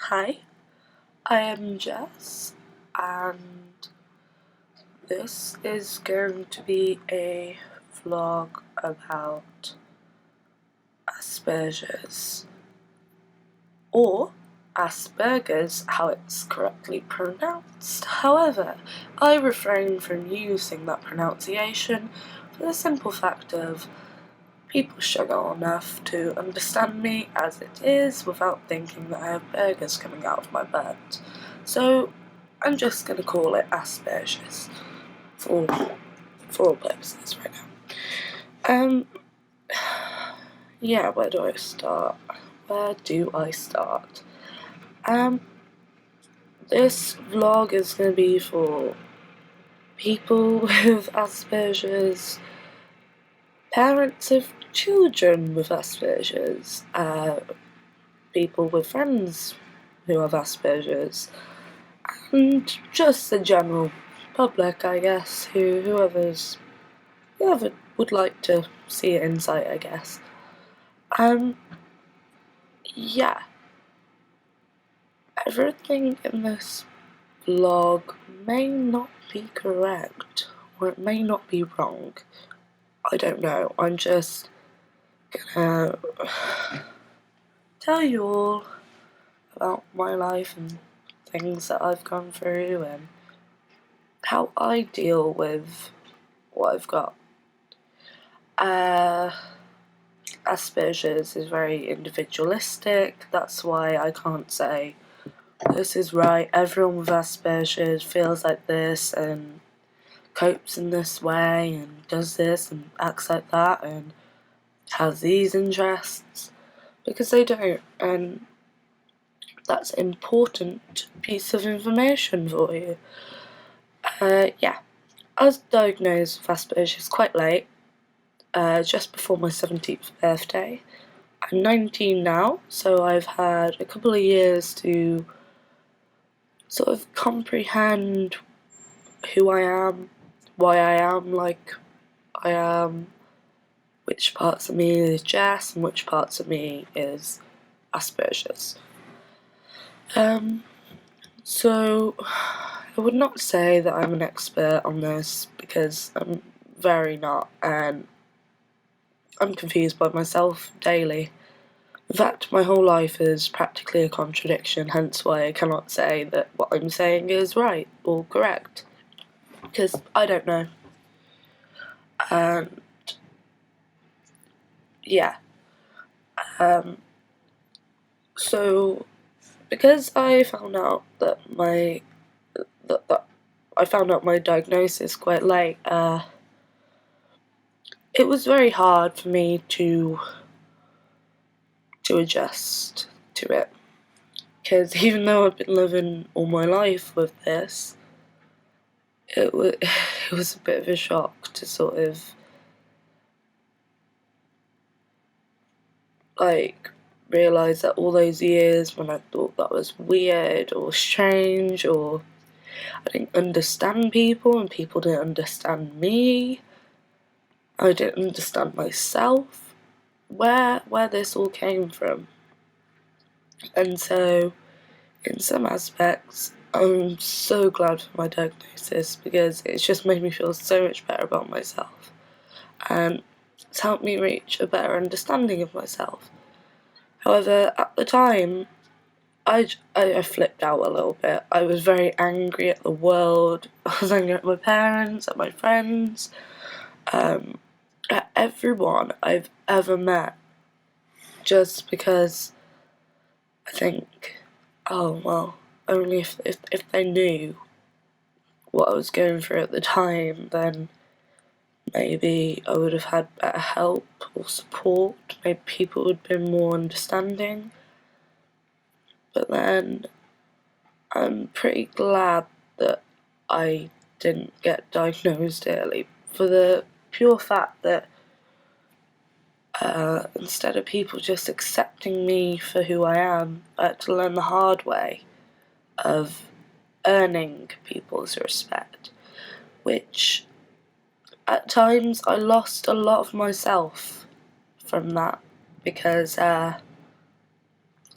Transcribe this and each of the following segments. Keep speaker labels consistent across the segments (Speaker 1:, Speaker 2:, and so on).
Speaker 1: Hi, I am Jess, and this is going to be a vlog about Aspergers, or Aspergers, how it's correctly pronounced. However, I refrain from using that pronunciation for the simple fact of people struggle enough to understand me as it is without thinking that I have burgers coming out of my butt. So I'm just going to call it Aspergers for all purposes right now. Yeah, where do I start? This vlog is going to be for people with Aspergers, parents of children with Aspergers, people with friends who have Aspergers, and just the general public, I guess, whoever would like to see an insight, I guess. Yeah, everything in this vlog may not be correct, or it may not be wrong. I don't know. I'm just gonna tell you all about my life and things that I've gone through and how I deal with what I've got. Asperger's is very individualistic. That's why I can't say this is right. Everyone with Asperger's feels like this and copes in this way and does this and acts like that and has these interests, because they don't, and that's an important piece of information for you. Yeah, I was diagnosed with Asperger's quite late, just before my 17th birthday. I'm 19 now, so I've had a couple of years to sort of comprehend who I am, why I am like I am, which parts of me is Jess and which parts of me is Asperger's. So I would not say that I'm an expert on this because I'm very not, and I'm confused by myself daily. In fact, my whole life is practically a contradiction, hence why I cannot say that what I'm saying is right or correct, because I don't know. And yeah, so because I found out that I found out my diagnosis quite late, it was very hard for me to adjust to it, because even though I've been living all my life with this, it was a bit of a shock to sort of like realise that all those years when I thought that was weird or strange, or I didn't understand people and people didn't understand me, I didn't understand myself, where this all came from. And so in some aspects I'm so glad for my diagnosis, because it's just made me feel so much better about myself and it's helped me reach a better understanding of myself. However, at the time, I flipped out a little bit. I was very angry at the world. I was angry at my parents, at my friends, at everyone I've ever met, just because I think, oh well, only if they knew what I was going through at the time, then maybe I would have had better help or support. Maybe people would have been more understanding. But then I'm pretty glad that I didn't get diagnosed early, for the pure fact that instead of people just accepting me for who I am, I had to learn the hard way of earning people's respect, which at times I lost a lot of myself from that, because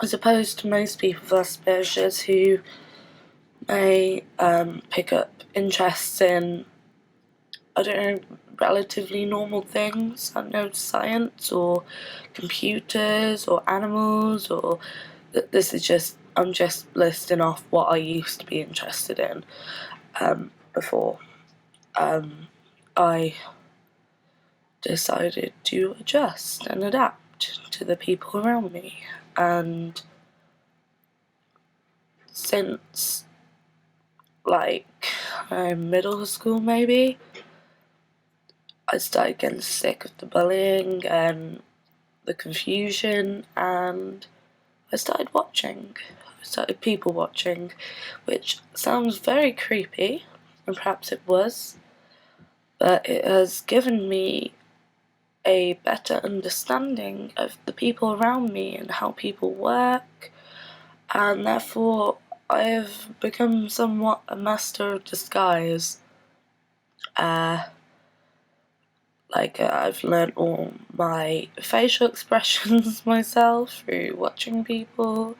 Speaker 1: as opposed to most people with Asperger's who may pick up interests in, I don't know, relatively normal things, I don't know, science or computers or animals, or this is just, I'm just listing off what I used to be interested in before I decided to adjust and adapt to the people around me. And since like middle school maybe, I started getting sick of the bullying and the confusion, and I started watching. I started people watching, which sounds very creepy, and perhaps it was, but it has given me a better understanding of the people around me and how people work, and therefore I have become somewhat a master of disguise. I've learnt all my facial expressions myself through watching people,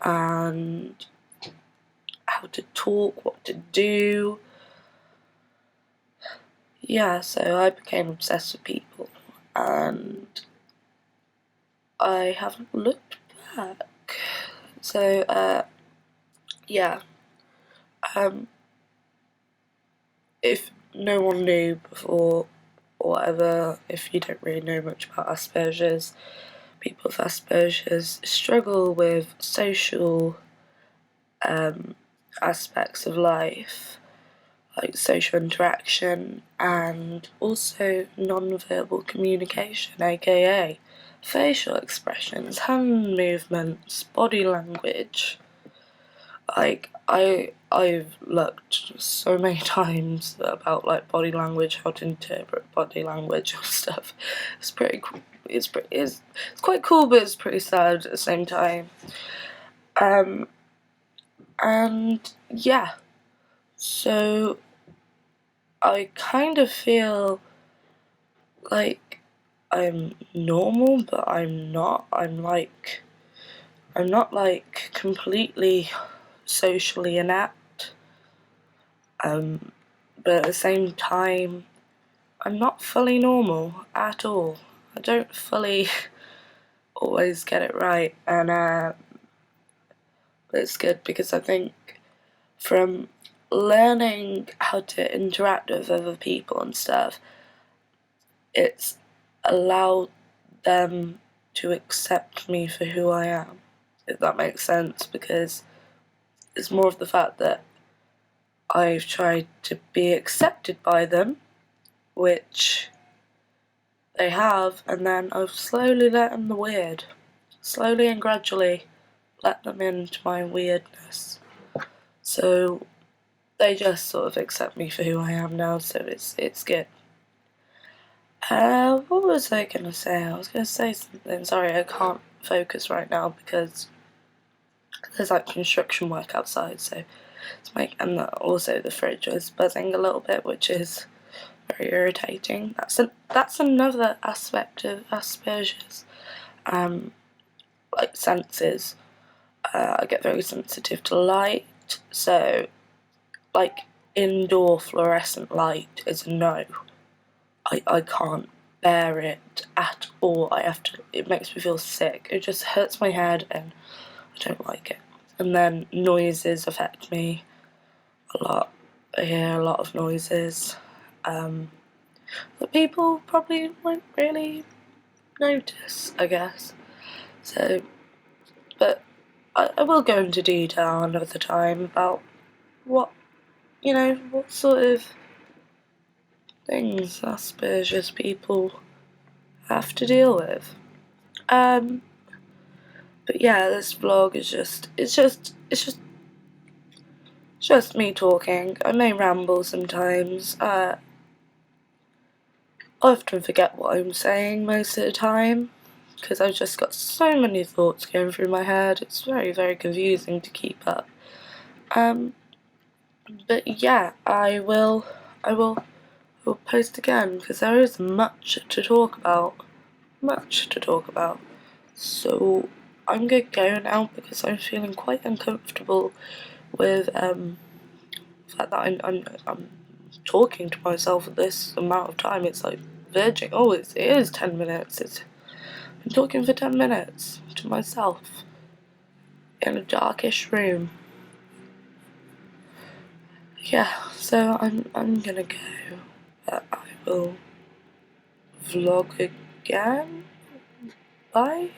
Speaker 1: and how to talk, what to do. Yeah, so I became obsessed with people, and I haven't looked back. So, yeah. If no one knew before, or whatever, if you don't really know much about Asperger's, people with Asperger's struggle with social aspects of life, like social interaction, and also non-verbal communication, aka facial expressions, hand movements, body language. I've looked so many times about like body language, how to interpret body language and stuff. It's pretty cool. It's quite cool, but it's pretty sad at the same time. And yeah, so I kind of feel like I'm normal, but I'm not. I'm not like completely socially inept. But at the same time, I'm not fully normal at all. I don't fully always get it right, and but it's good because I think from learning how to interact with other people and stuff, it's allowed them to accept me for who I am, if that makes sense, because it's more of the fact that I've tried to be accepted by them, which they have, and then I've slowly let in the weird. Slowly and gradually let them into my weirdness. So they just sort of accept me for who I am now, so it's good. What was I gonna say? I was gonna say something. Sorry, I can't focus right now because there's like construction work outside, so and also the fridge was buzzing a little bit, which is very irritating. That's another aspect of Asperger's, like senses. I get very sensitive to light, so like indoor fluorescent light is a no. I can't bear it at all. It makes me feel sick. It just hurts my head and I don't like it. And then noises affect me a lot. I hear a lot of noises that people probably won't really notice, I guess. So, but I will go into detail another time about what sort of things Asperger's people have to deal with. But yeah, this vlog is just me talking. I may ramble sometimes. I often forget what I'm saying most of the time, because I've just got so many thoughts going through my head. It's very, very confusing to keep up. But yeah, I will post again, because there is much to talk about. Much to talk about. So I'm gonna go now because I'm feeling quite uncomfortable with the fact that I'm talking to myself at this amount of time. It's like verging. Oh, it is 10 minutes. I'm talking for 10 minutes to myself in a darkish room. Yeah, so I'm gonna go, but I will vlog again. Bye.